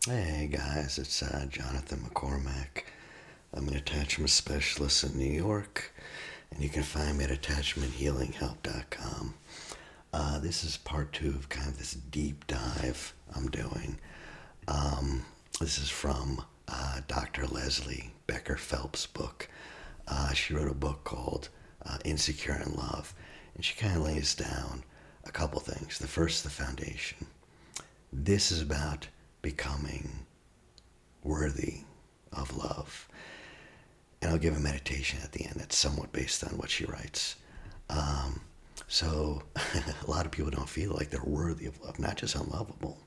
Hey guys, it's Jonathan McCormack. I'm an attachment specialist in New York, and you can find me at attachmenthealinghelp.com. This is part two of kind of this deep dive I'm doing. This is from Dr. Leslie Becker-Phelps' book. She wrote a book called Insecure in Love, and she kind of lays down a couple things. The first, the foundation. This is about becoming worthy of love. And I'll give a meditation at the end that's somewhat based on what she writes. So a lot of people don't feel like they're worthy of love, not just unlovable,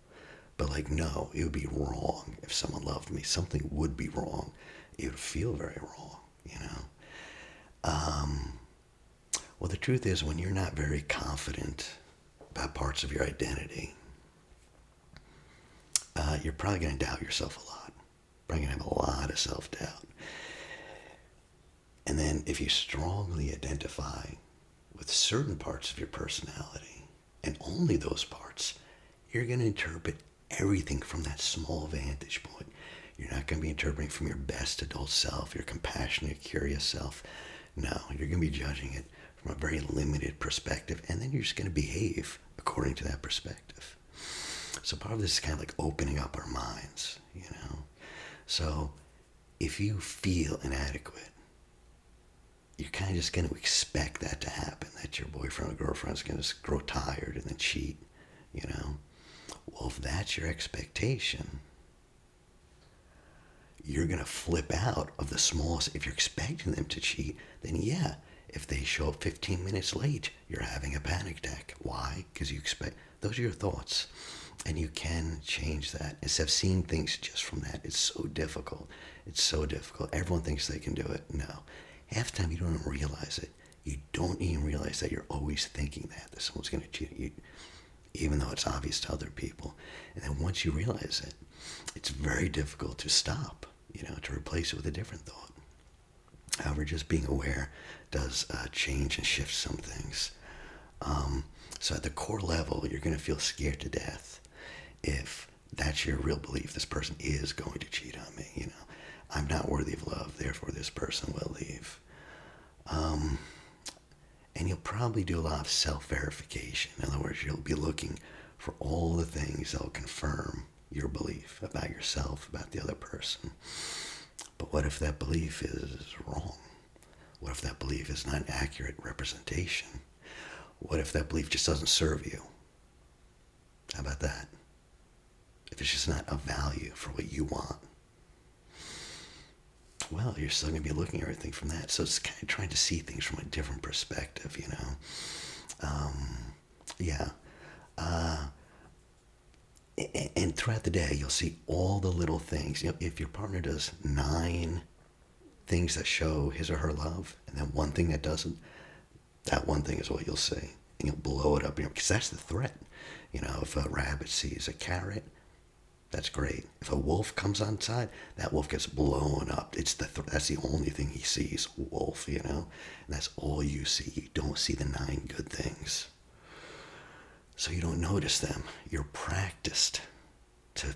but like, no, it would be wrong if someone loved me. Something would be wrong. It would feel very wrong, you know? Well, the truth is, when you're not very confident about parts of your identity, you're probably going to doubt yourself a lot. Probably going to have a lot of self doubt. And then if you strongly identify with certain parts of your personality, and only those parts, you're going to interpret everything from that small vantage point. You're not going to be interpreting from your best adult self, your compassionate, curious self. No, you're going to be judging it from a very limited perspective, and then you're just going to behave according to that perspective. So part of this is kind of like opening up our minds, you know? So if you feel inadequate, you're kind of just going to expect that to happen, that your boyfriend or girlfriend's going to grow tired and then cheat, you know? Well, if that's your expectation, you're going to flip out of the smallest. If you're expecting them to cheat, then yeah, if they show up 15 minutes late, you're having a panic attack. Why? Because you expect, those are your thoughts. And you can change that. Instead of seeing things just from that, it's so difficult. It's so difficult. Everyone thinks they can do it. No. Half the time you don't even realize it. You don't even realize that you're always thinking that someone's going to cheat you, even though it's obvious to other people. And then once you realize it, it's very difficult to stop, to replace it with a different thought. However, just being aware does change and shift some things. So at the core level, you're going to feel scared to death if that's your real belief. This person is going to cheat on me, I'm not worthy of love, therefore this person will leave. And you'll probably do a lot of self-verification. In other words, you'll be looking for all the things that will confirm your belief about yourself, about the other person. But what if that belief is wrong? What if that belief is not an accurate representation? What if that belief just doesn't serve you? How about that? If it's just not of value for what you want, well, you're still going to be looking at everything from that. So it's kind of trying to see things from a different perspective, Yeah. And throughout the day, you'll see all the little things. If your partner does 9 things that show his or her love, and then one thing that doesn't, that one thing is what you'll see. And you'll blow it up, because that's the threat. If a rabbit sees a carrot, that's great. If a wolf comes on side, that wolf gets blown up. That's the only thing he sees, wolf, and that's all you see. You don't see the 9 good things. So you don't notice them. You're practiced to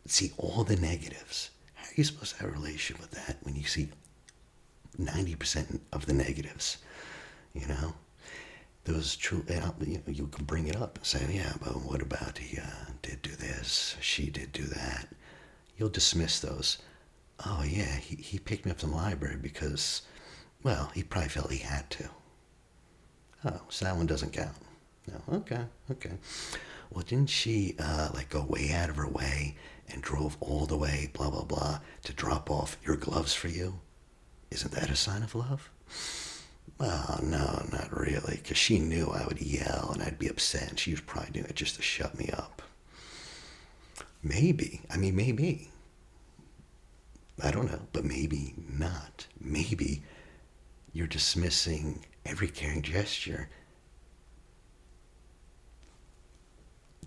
see all the negatives. How are you supposed to have a relationship with that when you see 90% of the negatives, Those true, you can bring it up and say, yeah, but what about he did do this, she did do that. You'll dismiss those. Oh, yeah, he picked me up from the library because, well, he probably felt he had to. Oh, so that one doesn't count. No, okay. Well, didn't she go way out of her way and drove all the way, blah, blah, blah, to drop off your gloves for you? Isn't that a sign of love? Well, no, not really, because she knew I would yell and I'd be upset, and she was probably doing it just to shut me up. Maybe. Maybe. I don't know, but maybe not. Maybe you're dismissing every caring gesture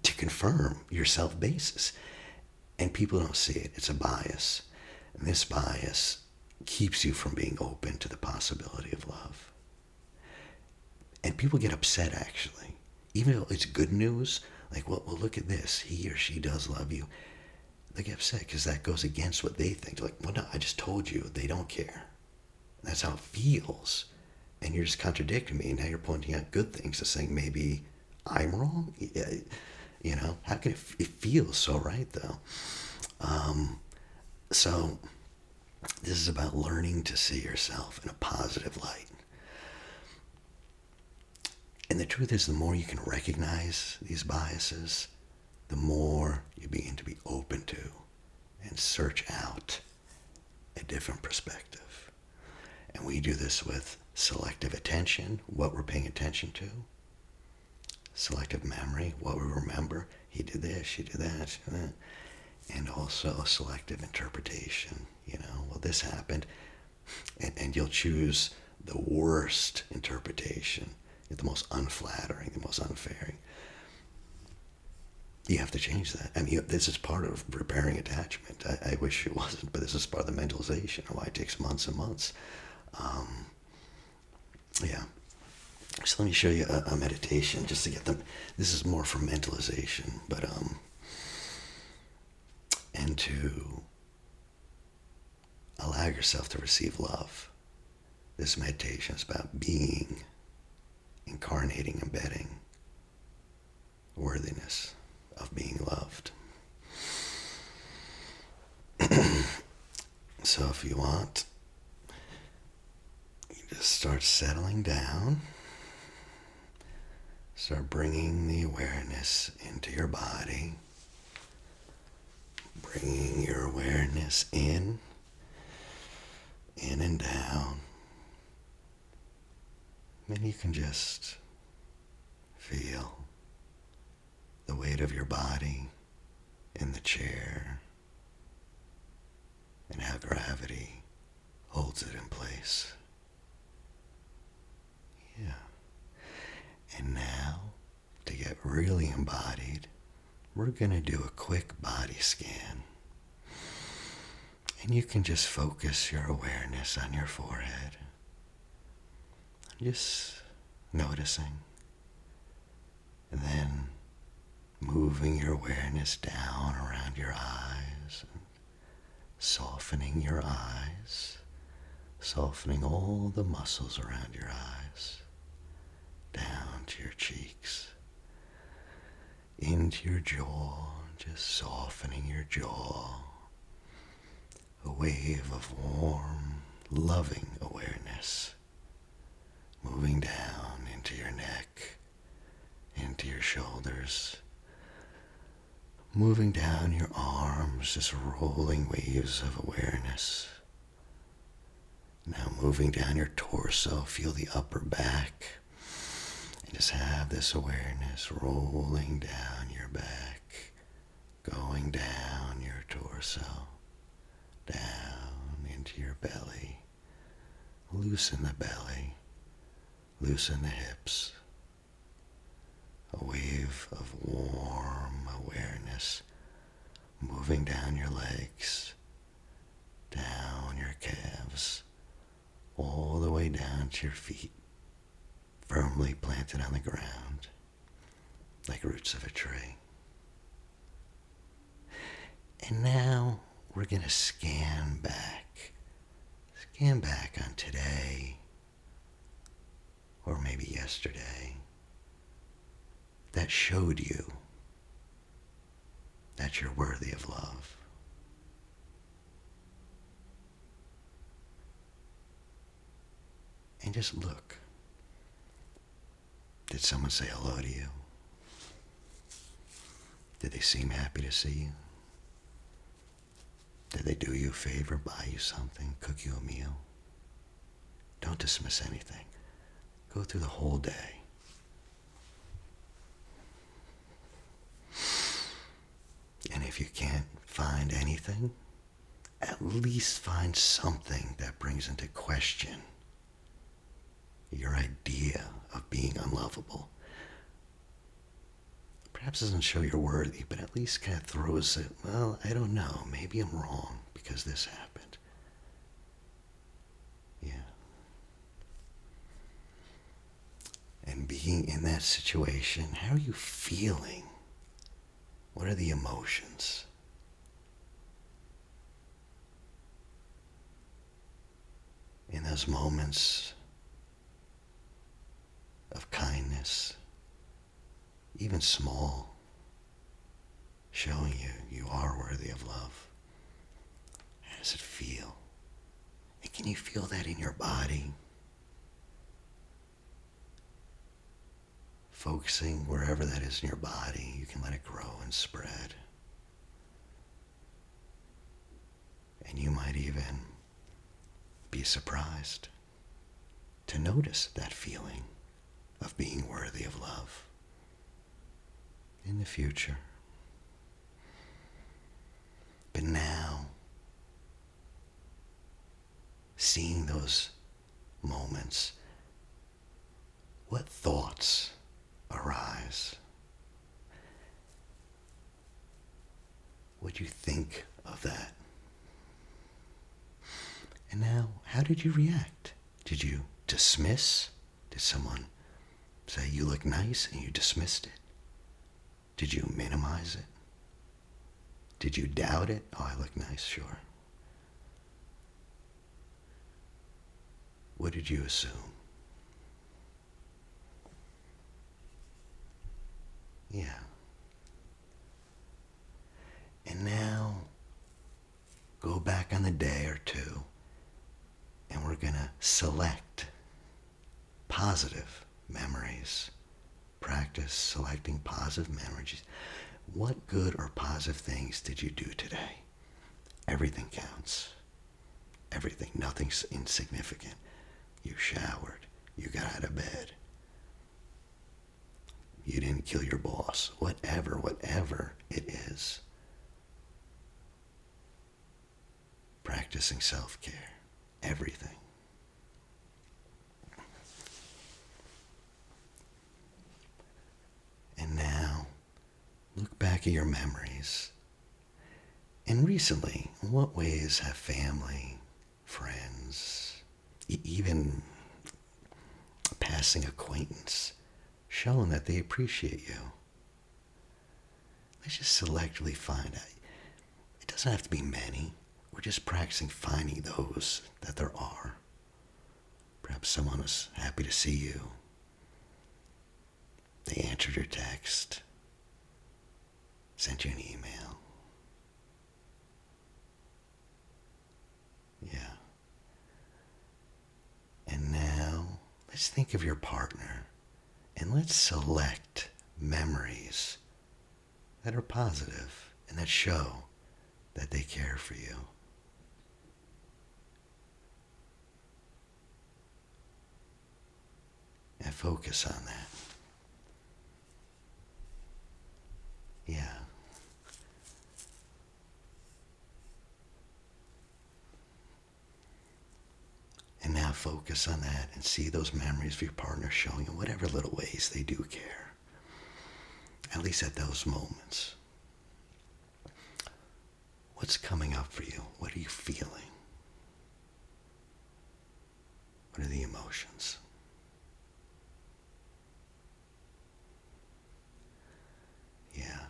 to confirm your self-basis. And people don't see it. It's a bias. And this bias keeps you from being open to the possibility of love. And people get upset, actually. Even though it's good news, like, well, look at this. He or she does love you. they get upset because that goes against what they think. They're like, well, no, I just told you they don't care. That's how it feels. And you're just contradicting me. And now you're pointing out good things and saying maybe I'm wrong. You know, how can it feels so right though? So this is about learning to see yourself in a positive light. And the truth is, the more you can recognize these biases, the more you begin to be open to and search out a different perspective. And we do this with selective attention, what we're paying attention to, selective memory, what we remember. He did this, she did that, she did that. And also selective interpretation. You know, well, this happened, and you'll choose the worst interpretation, the most unflattering, the most unfair. You have to change that. I mean, this is part of repairing attachment. I wish it wasn't, but this is part of the mentalization, or why it takes months and months. Yeah. So let me show you a meditation just to get them. This is more for mentalization, but and to allow yourself to receive love. This meditation is about being, incarnating, embedding worthiness of being loved. So if you want, you just start settling down. Start bringing the awareness into your body. Bringing your awareness in and down. And you can just feel the weight of your body in the chair and how gravity holds it in place. Yeah. And now, to get really embodied, we're going to do a quick body scan. And you can just focus your awareness on your forehead. Just noticing. And then moving your awareness down around your eyes. And softening your eyes. Softening all the muscles around your eyes. Down to your cheeks. Into your jaw. Just softening your jaw. A wave of warm, loving awareness. Moving down into your neck, into your shoulders, moving down your arms, just rolling waves of awareness. Now moving down your torso, feel the upper back, and just have this awareness rolling down your back, going down your torso, down into your belly. Loosen the belly. Loosen the hips. A wave of warm awareness moving down your legs, down your calves, all the way down to your feet, firmly planted on the ground, like roots of a tree. And now we're going to scan back. Scan back on today, or maybe yesterday, that showed you that you're worthy of love. And just look. Did someone say hello to you? Did they seem happy to see you? Did they do you a favor, buy you something, cook you a meal? Don't dismiss anything. Go through the whole day. And if you can't find anything, at least find something that brings into question your idea of being unlovable. Perhaps doesn't show you're worthy, but at least kind of throws it, well, I don't know, maybe I'm wrong because this happened. Yeah. And being in that situation, how are you feeling? What are the emotions? in those moments of kindness, even small, showing you are worthy of love. How does it feel? And can you feel that in your body? Focusing wherever that is in your body, you can let it grow and spread. And you might even be surprised to notice that feeling of being worthy of love in the future. But now, seeing those moments, what thoughts arise? What do you think of that? And now, how did you react? Did you dismiss? Did someone say you look nice and you dismissed it? Did you minimize it? Did you doubt it? Oh, I look nice, sure. What did you assume? Yeah. And now, go back on the day or two, and we're going to select positive memories. Practice selecting positive memories. What good or positive things did you do today? Everything counts. Everything. Nothing's insignificant. You showered. You got out of bed. You didn't kill your boss. Whatever it is. Practicing self-care. Everything. And now, look back at your memories. And recently, in what ways have family, friends, even a passing acquaintance shown that they appreciate you? Let's just selectively find out. It doesn't have to be many. We're just practicing finding those that there are. Perhaps someone was happy to see you. They answered your text, sent you an email. Yeah. And now, let's think of your partner, and let's select memories that are positive and that show that they care for you. And focus on that. Yeah. And now focus on that and see those memories of your partner showing in whatever little ways they do care. At least at those moments. What's coming up for you? What are you feeling? What are the emotions? Yeah.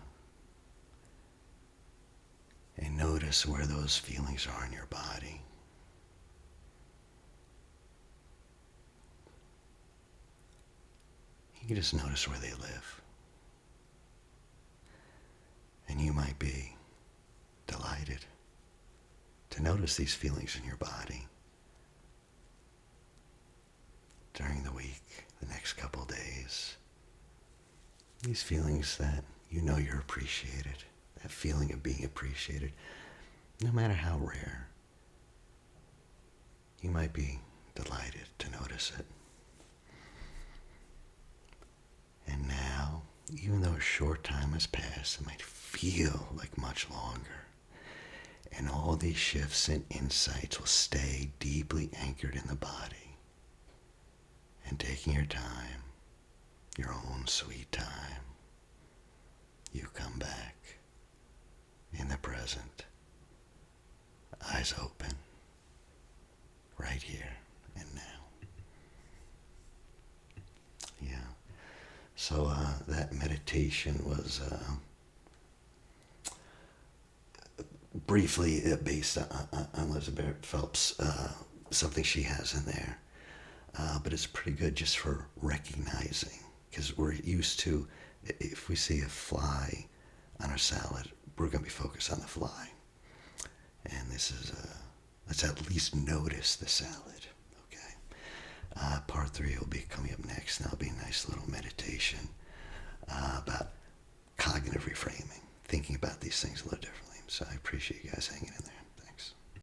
And notice where those feelings are in your body. You can just notice where they live. And you might be delighted to notice these feelings in your body during the week, the next couple of days. These feelings that you know you're appreciated, that feeling of being appreciated, no matter how rare. You might be delighted to notice it. And now, even though a short time has passed, it might feel like much longer. And all these shifts and insights will stay deeply anchored in the body. And taking your time, your own sweet time, you come back in the present, eyes open, right here and now. Yeah. So that meditation was briefly based on Becker-Phelps' something she has in there. But it's pretty good just for recognizing, because we're used to, if we see a fly on our salad, we're going to be focused on the fly. And this is let's at least notice the salad. Okay. Part 3 will be coming up next, and that'll be a nice little meditation about cognitive reframing, thinking about these things a little differently. So I appreciate you guys hanging in there.